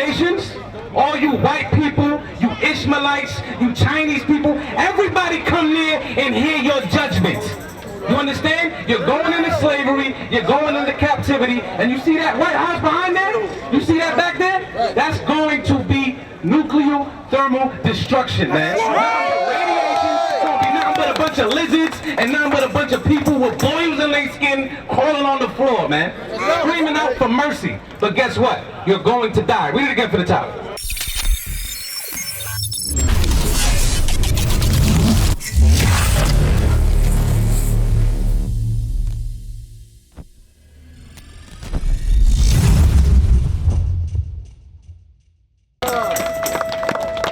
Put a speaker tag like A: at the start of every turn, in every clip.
A: nations, all you white people, you Ishmaelites, you Chinese people, everybody come near and hear your judgment. You understand? You're going into slavery, you're going into captivity, and you see that White House behind there? You see that back there? That's going to be nuclear thermal destruction, man. Radiation, gonna be nothing but a bunch of lizards and nothing but a bunch of people with boils in their skin crawling on the floor, man. Screaming out for mercy. But guess what? You're going to die. Read it again for the top.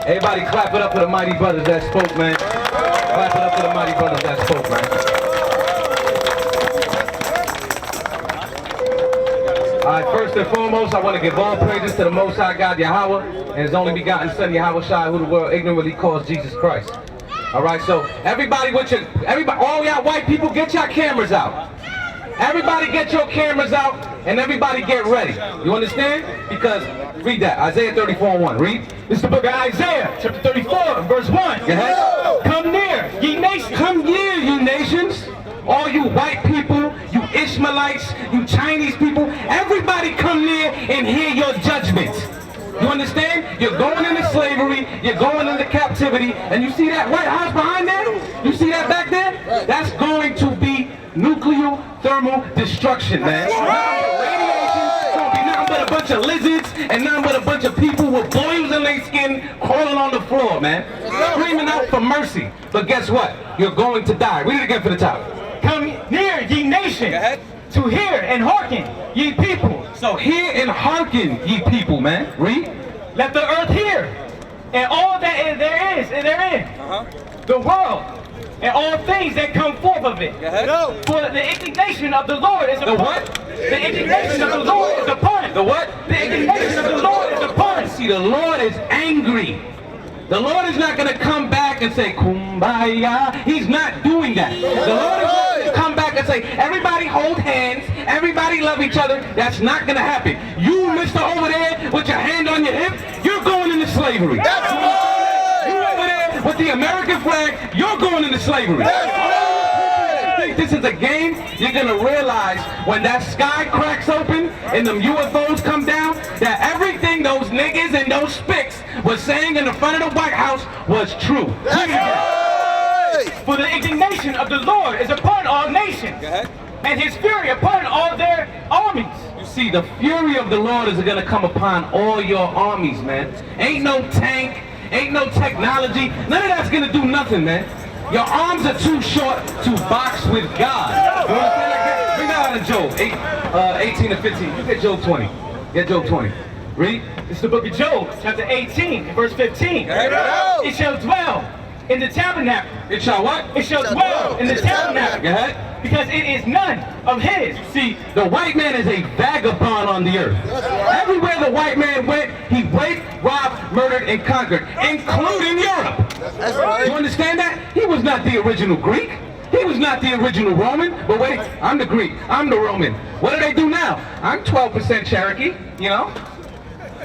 A: Everybody clap it up for the mighty brothers that spoke, man. Clap it up for the mighty brothers that spoke, man. Alright, first and foremost, I want to give all praises to the Most High God, Yahweh, and His only begotten Son, YHWH, who the world ignorantly calls Jesus Christ. Alright, so everybody with your, all y'all white people, get your cameras out. Everybody get your cameras out, and everybody get ready. You understand? Because, read that, Isaiah 34:1, read.
B: This is the book of Isaiah, chapter 34, verse 1.
A: Go ahead.
B: Come near, ye nations.
A: Come near, ye nations. All you white people, you Ishmaelites, you Chinese people, everybody come near and hear your judgment. You understand? You're going into slavery, you're going into captivity, and you see that White House behind there? You see that back there? That's going to be nuclear thermal destruction, man. Radiation, gonna be nothing but a bunch of lizards and nothing but a bunch of people with boils in their skin crawling on the floor, man. Screaming out for mercy. But guess what? You're going to die. Read it again for the top.
B: Come near, ye nations, to hear and hearken, ye people.
A: So hear and hearken, ye people, man. Read.
B: Let the earth hear, and all that there is and therein, the world, and all things that come forth of it. For the indignation of the Lord is upon.
A: The what?
B: The indignation of the Lord is upon.
A: The what?
B: The indignation of the Lord is upon.
A: See, the Lord is angry. The Lord is not going to come back and say, Kumbaya. He's not doing that. The Lord is not going to come back and say, everybody hold hands, everybody love each other. That's not going to happen. You, mister over there, with your hand on your hip, you're going into slavery.
C: That's right.
A: You over there with the American flag, you're going into slavery.
C: That's right.
A: This is a game. You're going to realize when that sky cracks open and them UFOs come down, that everything those niggas and those spicks was saying in the front of the White House was true.
C: That's right.
B: For the indignation of the Lord is upon all nations, and His fury upon all their armies.
A: You see, the fury of the Lord is going to come upon all your armies, man. Ain't no tank, ain't no technology. None of that's going to do nothing, man. Your arms are too short to box with God. You understand that? Bring that out of Job 18 and 15. You get Job 20. Get Job 20. Read.
B: This is the book of Job, chapter 18, verse 15. It shall dwell in the tabernacle.
A: It shall what?
B: It shall dwell in the tabernacle.
A: Go ahead.
B: Because it is none of his.
A: See, the white man is a vagabond on the earth. Everywhere the white man went, he raped, robbed, murdered, and conquered, including Europe.
C: That's right.
A: You understand that? He was not the original Greek. He was not the original Roman. But wait, I'm the Greek. I'm the Roman. What do they do now? I'm 12% Cherokee. You know,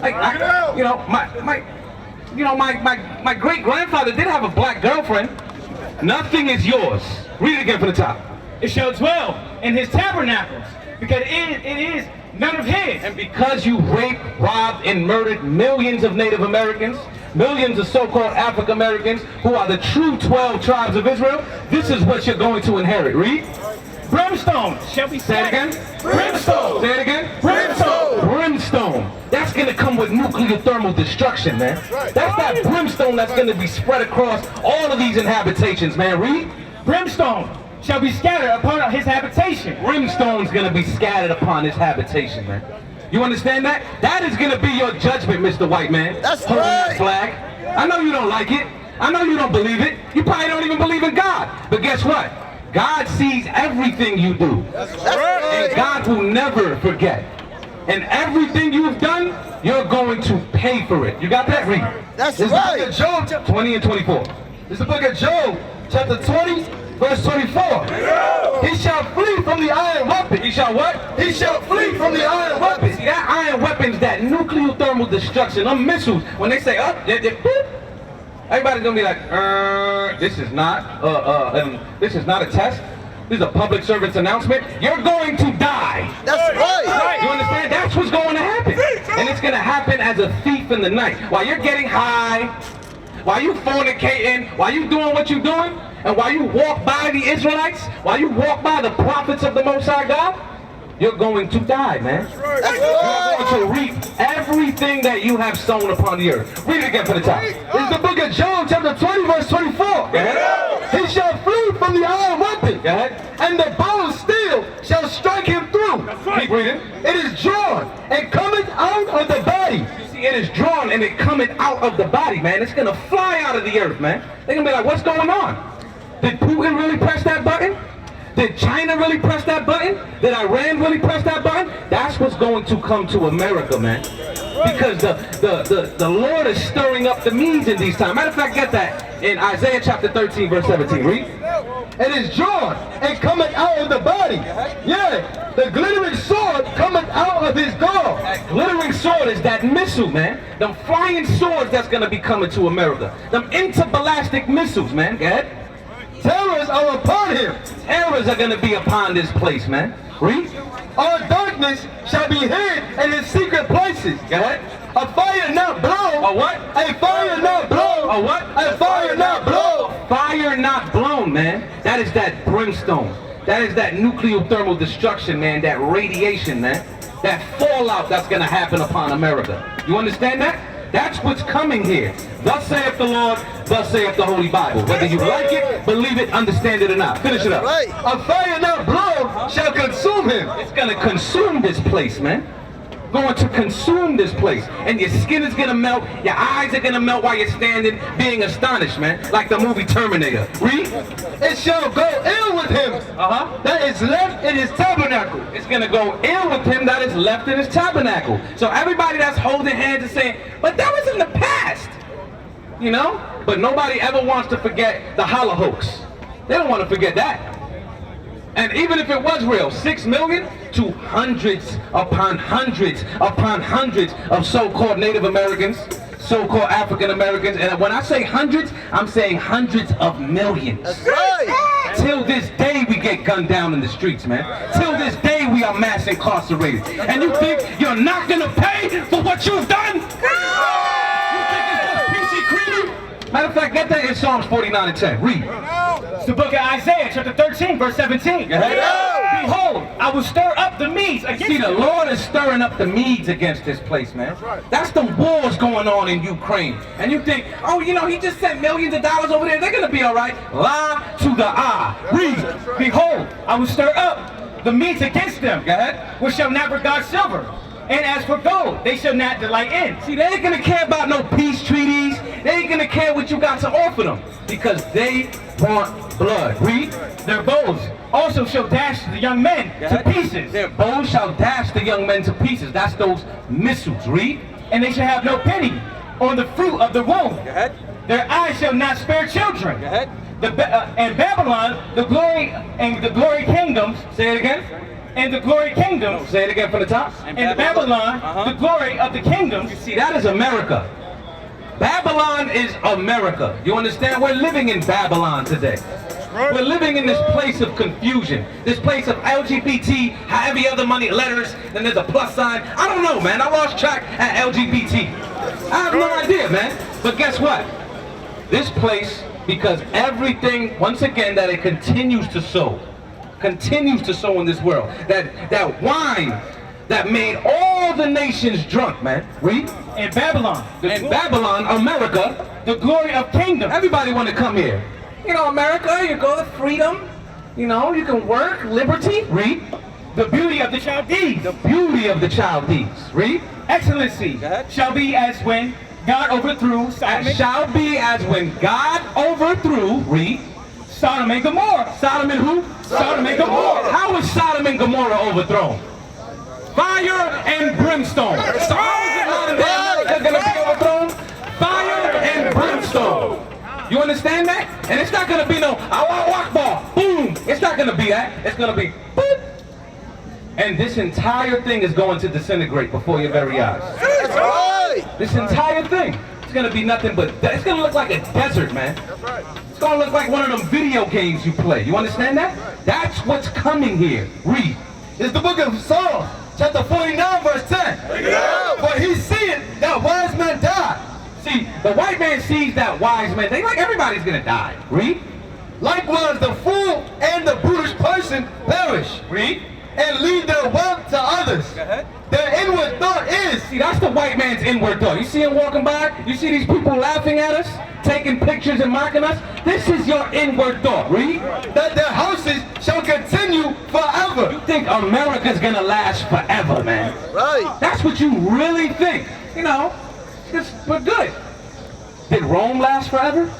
A: like my great grandfather did have a black girlfriend. Nothing is yours. Read it again from the top.
B: It shall dwell in his tabernacles, because it is none of his.
A: And because you raped, robbed, and murdered millions of Native Americans, millions of so-called African Americans, who are the true 12 tribes of Israel, this is what you're going to inherit. Read.
B: Brimstone shall be
A: Say it again.
B: Brimstone.
A: Say it again.
B: Brimstone.
A: Brimstone. That's going to come with nuclear thermal destruction, man. That's that brimstone that's going to be spread across all of these inhabitations, man. Read.
B: Brimstone shall be scattered upon his habitation.
A: Brimstone's going to be scattered upon his habitation, man. You understand that? That is going to be your judgment, Mr. White Man.
C: That's
A: holding
C: right.
A: that flag. I know you don't like it. I know you don't believe it. You probably don't even believe in God. But guess what? God sees everything you do.
C: That's right.
A: And God will never forget. And everything you've done, you're going to pay for it. You got that? Read.
C: That's
A: This
C: right.
A: is the book of Job, 20 and 24.
D: This is the book of Job, chapter 20,
A: verse 24. He shall flee from the iron weapon. He shall what? He shall flee from the iron weapon. See, that iron weapon's that nuclear thermal destruction. Them missiles, when they say up, boop, everybody's gonna be like, this is not a test. This is a public service announcement. You're going to die.
C: That's right.
A: You understand? That's what's going to happen. And it's going to happen as a thief in the night. While you're getting high, while you fornicating, while you doing what you're doing, and while you walk by the Israelites, while you walk by the prophets of the Most High God, you're going to die, man.
C: That's right.
A: You're going to reap everything that you have sown upon the earth. Read it again for the top. It's the book of John, chapter 20, verse 24. Go ahead. He shall flee from the iron weapon. Go ahead. And the bow of steel shall strike him through. Keep reading. It is drawn and cometh out of the body. You see, it is drawn and it cometh out of the body, man. It's going to fly out of the earth, man. They're going to be like, what's going on? Did Putin really press that button? Did China really press that button? Did Iran really press that button? That's what's going to come to America, man. Because the Lord is stirring up the Medes in these times. Matter of fact, get that in Isaiah chapter 13, verse 17. Read. It is drawn and cometh out of the body. Yeah, the glittering sword cometh out of his gall. That glittering sword is that missile, man. Them flying swords that's going to be coming to America. Them interballistic missiles, man. Go ahead. Terrors are upon him. Terrors are going to be upon this place, man. Read. All darkness shall be hid in his secret places. Go ahead. A fire not blown. A what? A fire not blown. A what? A fire not blown. Fire not blown, man. That is that brimstone. That is that nuclear thermal destruction, man. That radiation, man. That fallout that's going to happen upon America. You understand that? That's what's coming here. Thus saith the Lord, thus saith the Holy Bible. Whether you like it, believe it, understand it or not. Finish it up.
C: Right.
A: A fire not blown shall consume him. It's going to consume this place, man. Going to consume this place. And your skin is going to melt. Your eyes are going to melt while you're standing, being astonished, man. Like the movie Terminator. Read. It shall go ill with him that is left in his tabernacle. It's going to go ill with him that is left in his tabernacle. So everybody that's holding hands is saying, but that was in the past. You know? But nobody ever wants to forget the hollowhooks. They don't want to forget that. And even if it was real, 6 million to hundreds upon hundreds of so-called Native Americans, so-called African Americans. And when I say hundreds, I'm saying hundreds of millions.
C: That's right.
A: Till this day we get gunned down in the streets, man. Till this day we are mass incarcerated. And you think you're not gonna pay for what you've done? You think it's just peachy creamy? Matter of fact, get that in Psalms 49 and 10. Read.
B: It's the book of Isaiah, chapter 13, verse 17. Behold, I will stir up the Medes against
A: See, the Lord is stirring up the Medes against this place, man. That's the wars going on in Ukraine. And you think, oh, you know, he just sent millions of dollars over there. They're going to be all right. Lie to the eye. Read.
B: Behold, I will stir up the Medes against them.
A: Go ahead.
B: Which shall not regard silver. And as for gold, they shall not delight in.
A: See, they ain't going to care about no peace treaties. They ain't going to care what you got to offer them. Because they want blood. Read.
B: Their bows also shall dash the young men to pieces.
A: Their bows shall dash the young men to pieces. That's those missiles. Read.
B: And they shall have no pity on the fruit of the womb.
A: Go ahead.
B: Their eyes shall not spare children.
A: Go ahead.
B: And Babylon, the glory kingdoms.
A: Say it again.
B: And the glory kingdoms.
A: Say it again from the top.
B: And Babylon, the glory of the kingdoms.
A: You see, that is America. Babylon is America. You understand? We're living in Babylon today. We're living in this place of confusion. This place of LGBT, every other money, letters, then there's a plus sign. I don't know, man. I lost track at LGBT. I have no idea, man. But guess what? This place, because everything, once again, that it continues to sow in this world. That wine that made all the nations drunk, man. Read.
B: In Babylon.
A: In Babylon, America,
B: the glory of kingdom.
A: Everybody want to come here. You know, America, you go to freedom. You know, you can work, liberty. Read.
B: The beauty of the Chaldees.
A: The beauty of the Chaldees. Read.
B: Excellency shall be as when God overthrew Sodom.
A: Shall be as when God overthrew. Read.
B: Sodom and Gomorrah.
A: Sodom and who?
B: Sodom and Gomorrah.
A: How was Sodom and Gomorrah overthrown? Fire and brimstone. So how is it modern day America going to be overthrown? Fire and brimstone. You understand that? And it's not going to be no Allahu Akbar. gonna be that. It's gonna be boop. And this entire thing is going to disintegrate before your very eyes.
C: That's right.
A: This entire thing. It's gonna be nothing but, it's gonna look like a desert, man. It's gonna look like one of them video games you play. You understand that? That's what's coming here. Read.
D: It's the book of Psalms, chapter 49, verse 10. For he seeth that wise men die.
A: See, the white man sees that wise man. They like everybody's gonna die. Read.
D: Likewise, the fool and the brutish person perish.
A: Read.
D: And leave their wealth to others. Their inward thought is.
A: See, that's the white man's inward thought. You see him walking by? You see these people laughing at us? Taking pictures and mocking us? This is your inward thought. Read.
D: That their houses shall continue forever.
A: You think America's gonna last forever, man?
C: Right.
A: That's what you really think. You know, we're good. Did Rome last forever?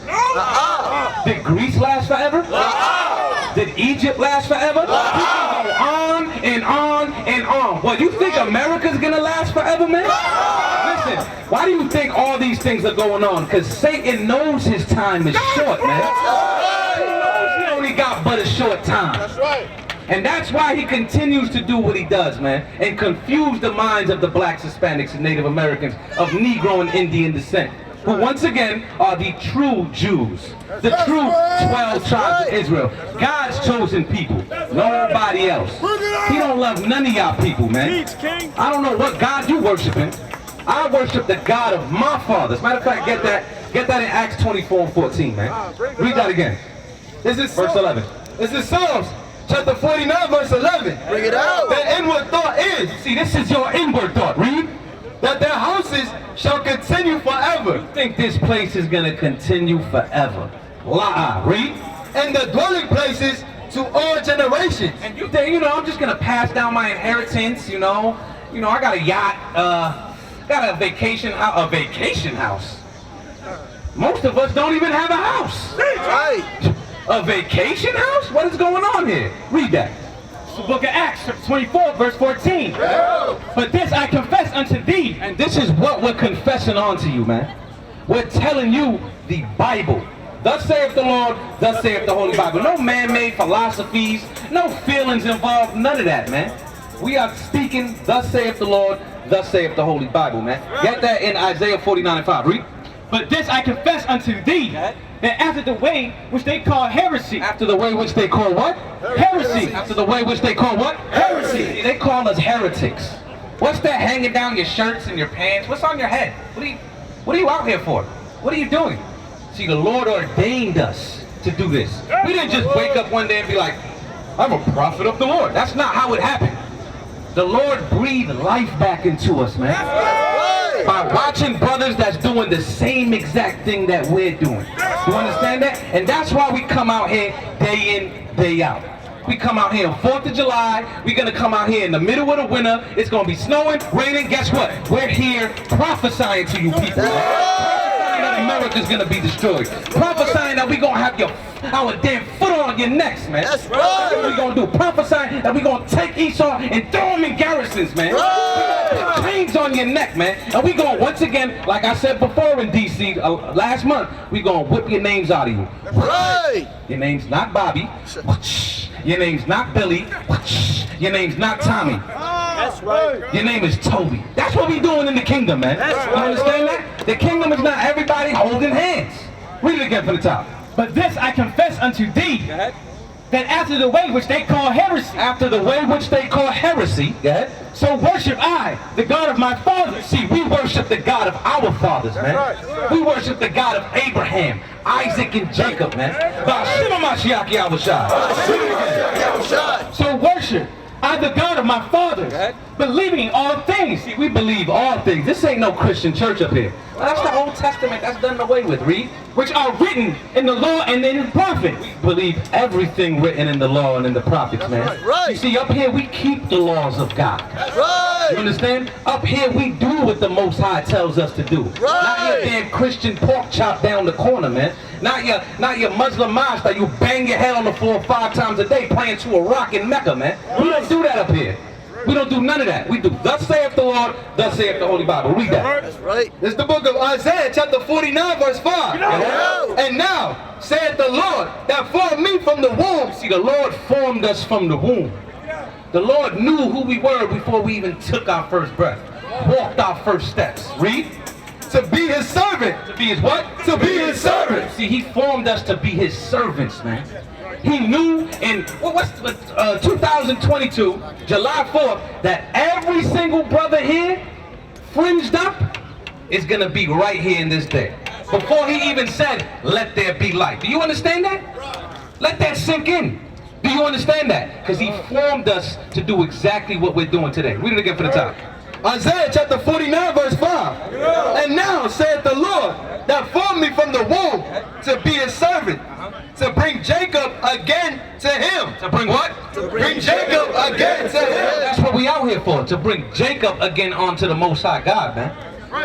A: Did Greece last forever? Did Egypt last forever? We can go on and on and on. Well, you think America's gonna last forever, man? Listen, why do you think all these things are going on? Because Satan knows his time is short, man. He knows he only got but a short time.
C: That's right.
A: And that's why he continues to do what he does, man, and confuse the minds of the blacks, Hispanics, and Native Americans of Negro and Indian descent, who once again are the true Jews, the true 12 tribes of Israel, God's chosen people, nobody else. He don't love none of y'all people, man. I don't know what God you worshiping. I worship the God of my fathers. Matter of fact, get that in Acts 24 and 14, man. Read that again.
D: This is
A: Verse 11.
D: This is Psalms, chapter 49, verse 11.
C: Bring it out.
D: Their inward thought is.
A: See, this is your inward thought. Read.
D: That their houses shall continue forever.
A: You think this place is going to continue forever? Lie. Read.
D: And the dwelling places to all generations.
A: And you think, I'm just going to pass down my inheritance, I got a yacht, got a vacation house. Most of us don't even have a house.
C: Right.
A: A vacation house? What is going on here? Read that.
B: The book of Acts, chapter 24, verse 14. But this I confess unto thee.
A: And this is what we're confessing onto you, man. We're telling you the Bible. Thus saith the Lord, thus saith the Holy Bible. No man-made philosophies, no feelings involved, none of that, man. We are speaking, thus saith the Lord, thus saith the Holy Bible, man. Get that in Isaiah 49 and 5. Read.
B: But this I confess unto thee, that after the way which they call heresy.
A: After the way which they call what?
B: Heresy.
A: After the way which they call what?
B: Heresy.
A: They call us heretics. What's that hanging down your shirts and your pants? What's on your head? What are you out here for? What are you doing? See, the Lord ordained us to do this. We didn't just wake up one day and be like, I'm a prophet of the Lord. That's not how it happened. The Lord breathed life back into us, man. By watching brothers that's doing the same exact thing that we're doing. You understand that? And that's why we come out here day in, day out. We come out here on 4th of July. We're going to come out here in the middle of the winter. It's going to be snowing, raining. Guess what? We're here prophesying to you people. Prophesying that America's going to be destroyed. Prophesying that we're going to have our damn foot on your necks, man.
C: That's right.
A: That's what we're going to do. Prophesying that we're going to take Esau and throw him in garrisons, man. Put chains on your neck, man. And we going, once again, like I said before in D.C. Last month, we going to whip your names out of you.
C: Right.
A: Your name's not Bobby. Your name's not Billy. Your name's not Tommy.
C: That's right.
A: Your name is Toby. That's what we doing in the kingdom, man. You understand that? The kingdom is not everybody holding hands. Read it again from the top.
B: But this I confess unto thee, that after the way which they call heresy.
A: After the way which they call heresy,
B: So worship I, the God of my fathers.
A: See, we worship the God of our fathers, man. We worship the God of Abraham, Isaac, and Jacob, man.
B: So worship I, the God of my fathers, believing all things.
A: See, we believe all things. This ain't no Christian church up here. That's the Old Testament. That's done away with. Read.
B: Which are written in the law and in the prophets.
A: We believe everything written in the law and in the prophets, man.
C: Right.
A: You see, up here we keep the laws of God.
C: Right.
A: You understand? Up here we do what the Most High tells us to do. Not your damn Christian pork chop down the corner, man. Not your Muslim mosque that you bang your head on the floor 5 times a day playing to a rock in Mecca, man. We don't do that up here. We don't do none of that. We do thus saith the Lord, thus saith the Holy Bible. Read that.
C: That's right.
D: This is the book of Isaiah, chapter 49, verse 5. And now, saith the Lord, that formed me from the womb.
A: See, the Lord formed us from the womb. The Lord knew who we were before we even took our first breath, walked our first steps. Read.
D: To be his servant.
A: To be his what?
D: To be his servant.
A: See, he formed us to be his servants, man. He knew in 2022, July 4th, that every single brother here, fringed up, is going to be right here in this day. Before he even said, let there be light. Do you understand that? Let that sink in. Do you understand that? Because he formed us to do exactly what we're doing today. Read it again for the top.
D: Isaiah chapter 49, verse 5. And now, saith the Lord, that formed me from the womb to be his servant, to bring Jacob again to him.
A: To bring what?
D: To bring Jacob again to him.
A: That's what we out here for. To bring Jacob again onto the Most High God, man.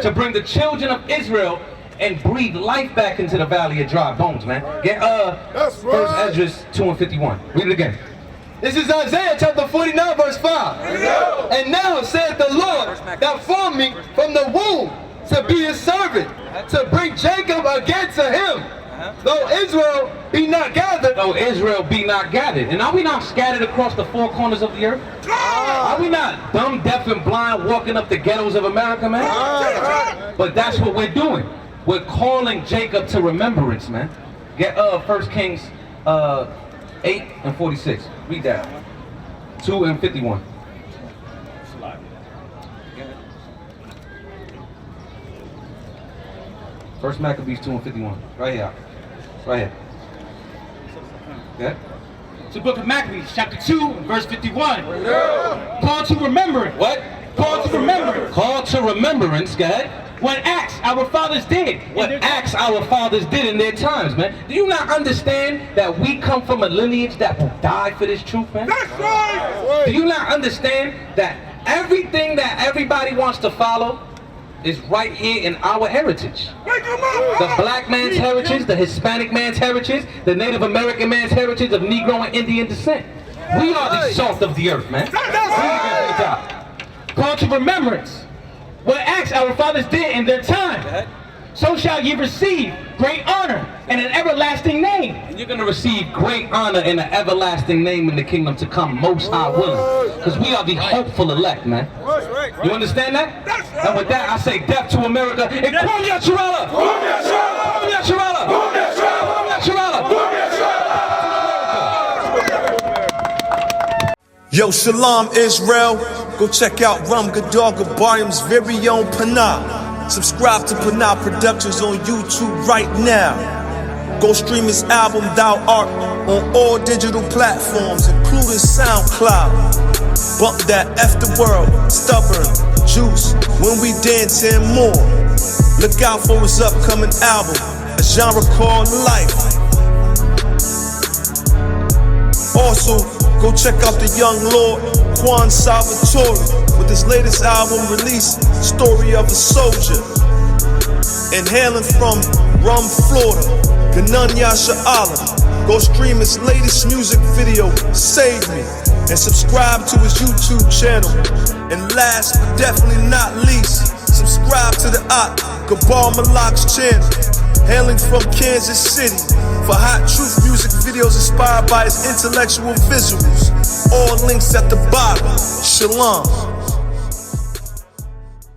A: To bring the children of Israel and breathe life back into the valley of dry bones, man. Get First Ezra 2 and 51. Read it again.
D: This is Isaiah chapter 49, verse 5. And now, saith the Lord, that formed me from the womb to be his servant, to bring Jacob again to him. Though Israel be not gathered.
A: Though Israel be not gathered. And are we not scattered across the four corners of the earth? Are we not dumb, deaf, and blind walking up the ghettos of America, man? But that's what we're doing. We're calling Jacob to remembrance, man. Get 1 Kings 8 and 46. Read that. 2 and 51. First Maccabees 2 and 51. Right here. Right here. Yeah?
B: It's the book of Maccabees, chapter 2, verse 51. Call to remembrance.
A: What?
B: Call to remembrance.
A: Call to remembrance, go ahead.
B: What acts our fathers did.
A: What acts our fathers did in their times, man. Do you not understand that we come from a lineage that will die for this truth, man?
C: That's right.
A: Do you not understand that everything that everybody wants to follow is right here in our heritage? The black man's heritage, the Hispanic man's heritage, the Native American man's heritage of Negro and Indian descent. We are the salt of the earth, man.
B: Call to remembrance. What acts our fathers did in their time, so shall ye receive great honor and an everlasting name.
A: And you're going to receive great honor and an everlasting name in the kingdom to come, most high willing. Because we are the hopeful elect, man. You understand that? And with that, I say death to America. And QUON YASHARAHLA! QUON YASHARAHLA! QUON YASHARAHLA! QUON YASHARAHLA! QUON YASHARAHLA!
E: Yo, Shalom Israel. Go check out Gadal, Gabaryam's very own PANAH. Subscribe to PANAH Productions on YouTube right now. Go stream his album Thou Art on all digital platforms, including SoundCloud. Bump that F the world, stubborn, juice, when we dance and more. Look out for his upcoming album, a genre called Life. Also, go check out the young Lord, QUON SALVATORE, with his latest album release, Story of a Soldier. And hailing from Rum, Florida, GANAN YASHARAHLA. Go stream his latest music video, Save Me, and subscribe to his YouTube channel. And last but definitely not least, subscribe to the GABAR MALAK's channel, hailing from Kansas City, for hot truth music videos inspired by his intellectual visuals. All links at the bottom. Shalom.